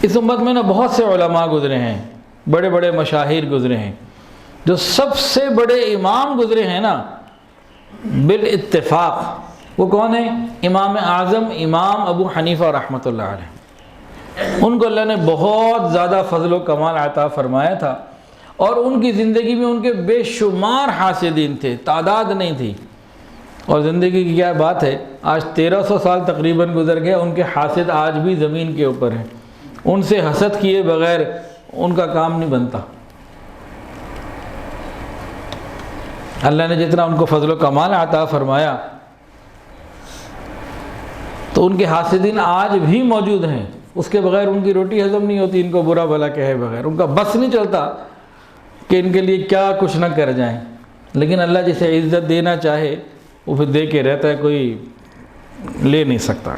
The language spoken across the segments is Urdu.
اس امت میں نا بہت سے علماء گزرے ہیں، بڑے بڑے مشاہیر گزرے ہیں، جو سب سے بڑے امام گزرے ہیں نا بالاتفاق، وہ کون ہیں؟ امام اعظم امام ابو حنیفہ رحمۃ اللہ علیہ۔ ان کو اللہ نے بہت زیادہ فضل و کمال عطا فرمایا تھا، اور ان کی زندگی میں ان کے بے شمار حاسدین تھے، تعداد نہیں تھی۔ اور زندگی کی کیا بات ہے، آج 1300 سال تقریباً گزر گئے، ان کے حاسد آج بھی زمین کے اوپر ہیں، ان سے حسد کیے بغیر ان کا کام نہیں بنتا۔ اللہ نے جتنا ان کو فضل و کمال عطا فرمایا، تو ان کے حاسدین آج بھی موجود ہیں، اس کے بغیر ان کی روٹی ہضم نہیں ہوتی، ان کو برا بھلا کہے بغیر، ان کا بس نہیں چلتا کہ ان کے لیے کیا کچھ نہ کر جائیں۔ لیکن اللہ جسے عزت دینا چاہے وہ پھر دے کے رہتا ہے، کوئی لے نہیں سکتا۔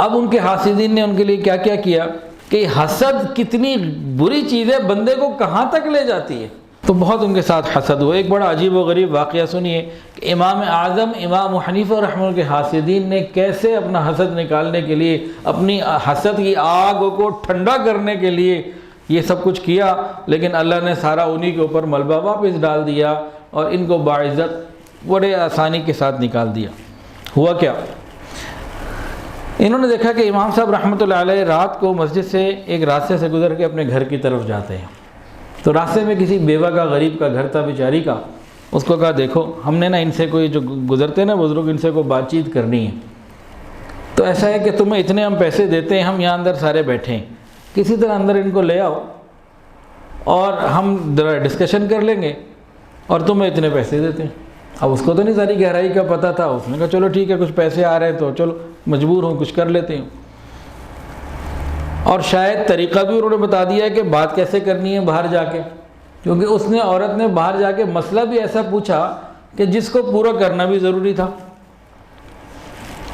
اب ان کے حاسدین نے ان کے لیے کیا کیا کیا کہ حسد کتنی بری چیز ہے، بندے کو کہاں تک لے جاتی ہے، تو بہت ان کے ساتھ حسد ہوا۔ ایک بڑا عجیب و غریب واقعہ سنیے کہ امام اعظم امام حنیفہ رحمہ اللہ کے حاسدین نے کیسے اپنا حسد نکالنے کے لیے، اپنی حسد کی آگ کو ٹھنڈا کرنے کے لیے یہ سب کچھ کیا، لیکن اللہ نے سارا انہی کے اوپر ملبہ واپس ڈال دیا اور ان کو باعزت بڑے آسانی کے ساتھ نکال دیا۔ ہوا کیا، انہوں نے دیکھا کہ امام صاحب رحمۃ اللہ علیہ رات کو مسجد سے ایک راستے سے گزر کے اپنے گھر کی طرف جاتے ہیں، تو راستے میں کسی بیوہ کا، غریب کا گھر تھا بیچاری کا، اس کو کہا دیکھو ہم نے نا ان سے کوئی جو گزرتے ہیں نا بزرگ، ان سے کوئی بات چیت کرنی ہے، تو ایسا ہے کہ تمہیں اتنے ہم پیسے دیتے ہیں، ہم یہاں اندر سارے بیٹھے ہیں، کسی طرح اندر ان کو لے آؤ اور ہم ذرا ڈسکشن کر لیں گے اور تمہیں اتنے پیسے دیتے ہیں۔ اب اس کو تو نہیں ساری گہرائی کا پتہ تھا، اس نے کہا چلو ٹھیک ہے، کچھ پیسے آ رہے ہیں تو چلو مجبور ہوں کچھ کر لیتے ہیں۔ اور شاید طریقہ بھی انہوں نے بتا دیا ہے کہ بات کیسے کرنی ہے باہر جا کے، کیونکہ اس نے عورت نے باہر جا کے مسئلہ بھی ایسا پوچھا کہ جس کو پورا کرنا بھی ضروری تھا۔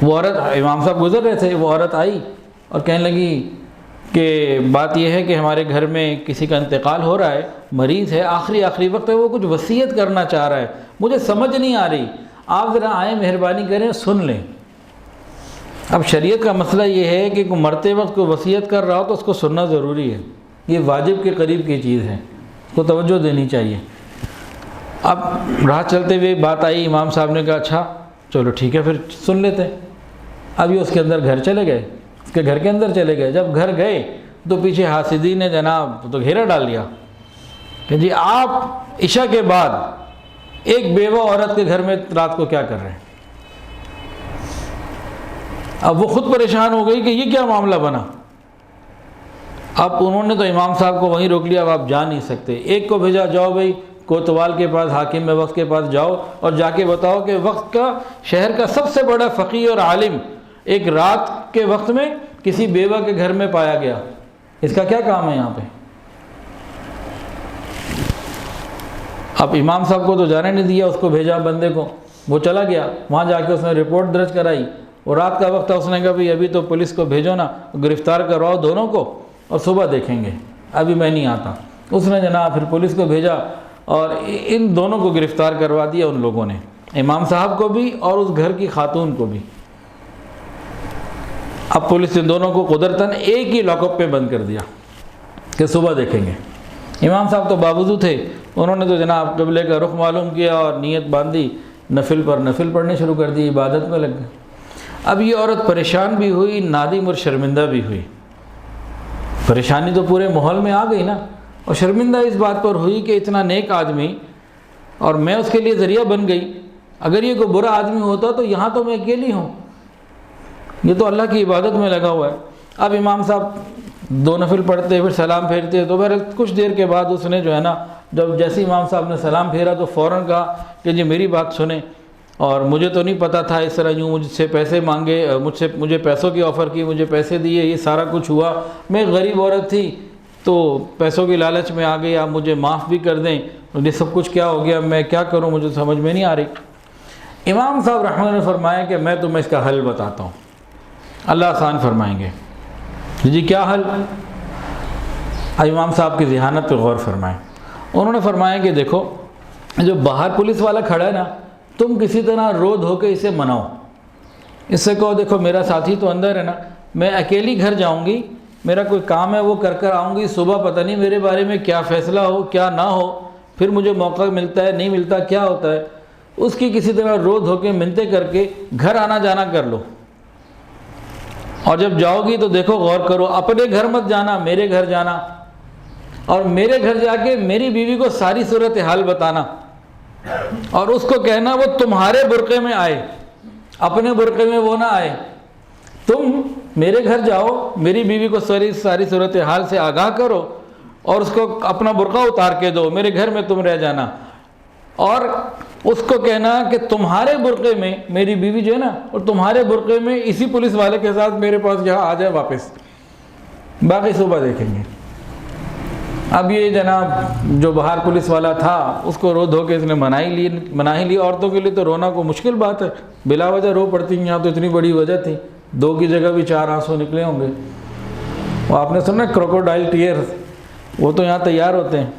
وہ عورت، امام صاحب گزر رہے تھے، وہ عورت آئی اور کہنے لگی کہ بات یہ ہے کہ ہمارے گھر میں کسی کا انتقال ہو رہا ہے، مریض ہے، آخری وقت ہے، وہ کچھ وصیت کرنا چاہ رہا ہے، مجھے سمجھ نہیں آ رہی، آپ ذرا آئیں، مہربانی کریں، سن لیں۔ اب شریعت کا مسئلہ یہ ہے کہ مرتے وقت کوئی وصیت کر رہا ہو تو اس کو سننا ضروری ہے، یہ واجب کے قریب کی چیز ہے، اس کو توجہ دینی چاہیے۔ اب راہ چلتے ہوئے بات آئی، امام صاحب نے کہا اچھا چلو ٹھیک ہے پھر سن لیتے ہیں۔ اب یہ اس کے اندر گھر چلے گئے، اس کے گھر کے اندر چلے گئے۔ جب گھر گئے تو پیچھے حاسدین نے جناب تو گھیرا ڈال دیا کہ جی آپ عشاء کے بعد ایک بیوہ عورت کے گھر میں رات کو کیا کر رہے ہیں۔ اب وہ خود پریشان ہو گئی کہ یہ کیا معاملہ بنا۔ اب انہوں نے تو امام صاحب کو وہیں روک لیا، اب آپ جا نہیں سکتے۔ ایک کو بھیجا، جاؤ بھائی کوتوال کے پاس، حاکم وقت کے پاس جاؤ اور جا کے بتاؤ کہ وقت کا، شہر کا سب سے بڑا فقیہ اور عالم ایک رات کے وقت میں کسی بیوہ کے گھر میں پایا گیا، اس کا کیا کام ہے یہاں پہ۔ اب امام صاحب کو تو جانے نہیں دیا، اس کو بھیجا بندے کو، وہ چلا گیا، وہاں جا کے اس نے رپورٹ درج کرائی، اور رات کا وقت تھا، اس نے کہا بھائی ابھی تو پولیس کو بھیجو نا، گرفتار کرواؤ دونوں کو اور صبح دیکھیں گے، ابھی میں نہیں آتا۔ اس نے جناب پھر پولیس کو بھیجا اور ان دونوں کو گرفتار کروا دیا ان لوگوں نے، امام صاحب کو بھی اور اس گھر کی خاتون کو بھی۔ اب پولیس نے دونوں کو قدرتاً ایک ہی لاک اپ پہ بند کر دیا کہ صبح دیکھیں گے۔ امام صاحب تو باوضو تھے، انہوں نے تو جناب قبلے کا رخ معلوم کیا اور نیت باندھی، نفل پر نفل پڑھنے شروع کر دی، عبادت میں لگ گئے۔ اب یہ عورت پریشان بھی ہوئی، نادم اور شرمندہ بھی ہوئی۔ پریشانی تو پورے ماحول میں آ گئی نا، اور شرمندہ اس بات پر ہوئی کہ اتنا نیک آدمی اور میں اس کے لیے ذریعہ بن گئی، اگر یہ کوئی برا آدمی ہوتا تو یہاں تو میں اکیلی ہوں، یہ تو اللہ کی عبادت میں لگا ہوا ہے۔ اب امام صاحب دو نفل پڑھتے پھر سلام پھیرتے، تو بہرحال کچھ دیر کے بعد اس نے جو ہے نا، جب جیسے امام صاحب نے سلام پھیرا تو فوراً کہا کہ جی میری بات سنیں، اور مجھے تو نہیں پتہ تھا اس طرح یوں مجھ سے پیسے مانگے، مجھے پیسوں کی آفر کی، مجھے پیسے دیے، یہ سارا کچھ ہوا، میں غریب عورت تھی تو پیسوں کی لالچ میں آ گئی، آپ مجھے معاف بھی کر دیں، یہ سب کچھ کیا ہو گیا، میں کیا کروں، مجھے سمجھ میں نہیں آ رہی۔ امام صاحب رحمۃ اللہ نے فرمایا کہ میں تمہیں اس کا حل بتاتا ہوں، اللہ آسان فرمائیں گے۔ جی کیا حل؟ امام صاحب کی ذہانت پہ غور فرمائیں۔ انہوں نے فرمایا کہ دیکھو جو باہر پولیس والا کھڑا ہے نا، تم کسی طرح رو دھو کے اسے مناؤ، اس سے کہو دیکھو میرا ساتھی تو اندر ہے نا، میں اکیلی گھر جاؤں گی میرا کوئی کام ہے وہ کر آؤں گی، صبح پتہ نہیں میرے بارے میں کیا فیصلہ ہو کیا نہ ہو، پھر مجھے موقع ملتا ہے نہیں ملتا کیا ہوتا ہے، اس کی کسی طرح رو دھو کے منتیں کر کے گھر آنا جانا کر لو، اور جب جاؤ گی تو دیکھو غور کرو، اپنے گھر مت جانا، میرے گھر جانا، اور میرے گھر جا کے میری بیوی کو ساری صورتحال بتانا، اور اس کو کہنا وہ تمہارے برقعے میں آئے، اپنے برقعے میں وہ نہ آئے، تم میرے گھر جاؤ، میری بیوی کو ساری صورتحال سے آگاہ کرو اور اس کو اپنا برقع اتار کے دو، میرے گھر میں تم رہ جانا، اور اس کو کہنا کہ تمہارے برقعے میں میری بیوی جو ہے نا، اور تمہارے برقعے میں اسی پولیس والے کے ساتھ میرے پاس یہاں آ جائے واپس، باقی صبح دیکھیں گے۔ اب یہ جناب جو باہر پولیس والا تھا اس کو رو دھو کے اس نے منا ہی لی۔ عورتوں کے لیے تو رونا کو مشکل بات ہے، بلا وجہ رو پڑتی ہیں، یہاں تو اتنی بڑی وجہ تھی، 2 کی جگہ بھی 4 آنسو نکلے ہوں گے۔ وہ آپ نے سنا کروکوڈائل ٹیئرز، وہ تو یہاں تیار ہوتے ہیں۔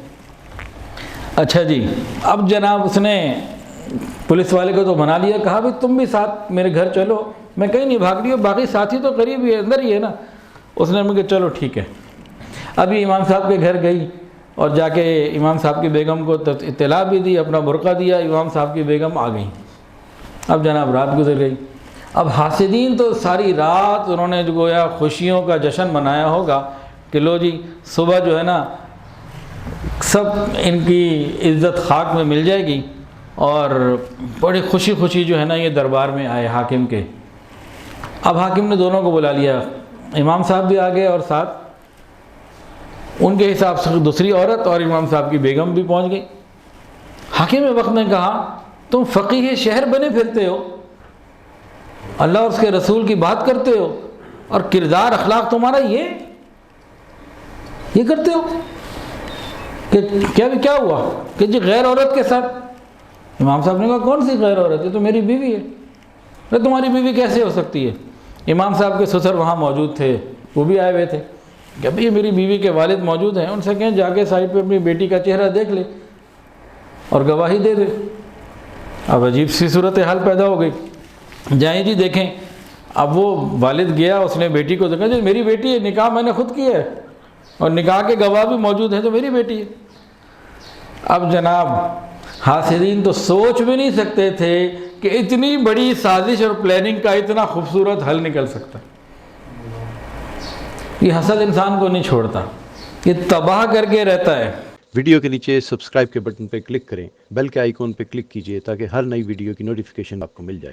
اچھا جی، اب جناب اس نے پولیس والے کو تو منا لیا، کہا بھی تم بھی ساتھ میرے گھر چلو، میں کہیں نہیں بھاگ رہی ہوں، باقی ساتھی تو قریب ہی ہے، اندر ہی ہے نا۔ اس نے مجھے چلو ٹھیک ہے۔ ابھی امام صاحب کے گھر گئی اور جا کے امام صاحب کی بیگم کو اطلاع بھی دی، اپنا برقع دیا، امام صاحب کی بیگم آ گئی۔ اب جناب رات گزر گئی۔ اب حاسدین تو ساری رات انہوں نے جو گویا خوشیوں کا جشن منایا ہوگا کہ لو جی صبح جو ہے نا سب ان کی عزت خاک میں مل جائے گی، اور بڑی خوشی جو ہے نا یہ دربار میں آئے حاکم کے۔ اب حاکم نے دونوں کو بلا لیا، امام صاحب بھی آ گئے اور ساتھ ان کے حساب سے دوسری عورت اور امام صاحب کی بیگم بھی پہنچ گئی۔ حاکم وقت نے کہا تم فقیہ شہر بنے پھرتے ہو، اللہ اور اس کے رسول کی بات کرتے ہو، اور کردار اخلاق تمہارا یہ کرتے ہو کہ کیا ہوا کہ جی غیر عورت کے ساتھ؟ امام صاحب نے کہا کون سی غیر عورت ہے، تو میری بیوی ہے۔ تمہاری بیوی کیسے ہو سکتی ہے؟ امام صاحب کے سسر وہاں موجود تھے، وہ بھی آئے ہوئے تھے کہ ابھی میری بیوی کے والد موجود ہیں، ان سے کہیں جا کے سائڈ پہ اپنی بیٹی کا چہرہ دیکھ لے اور گواہی دے دے۔ اب عجیب سی صورتحال پیدا ہو گئی، جائیں جی دیکھیں۔ اب وہ والد گیا، اس نے بیٹی کو دیکھا، جی میری بیٹی ہے، نکاح میں نے خود کیا ہے اور نکاح کے گواہ بھی موجود ہیں، تو میری بیٹی ہے۔ اب جناب حاسدین تو سوچ بھی نہیں سکتے تھے کہ اتنی بڑی سازش اور پلاننگ کا اتنا خوبصورت حل نکل سکتا۔ یہ حسد انسان کو نہیں چھوڑتا، یہ تباہ کر کے رہتا ہے۔ ویڈیو کے نیچے سبسکرائب کے بٹن پہ کلک کریں، بیل کے آئیکن پہ کلک کیجئے تاکہ ہر نئی ویڈیو کی نوٹیفیکیشن آپ کو مل جائے۔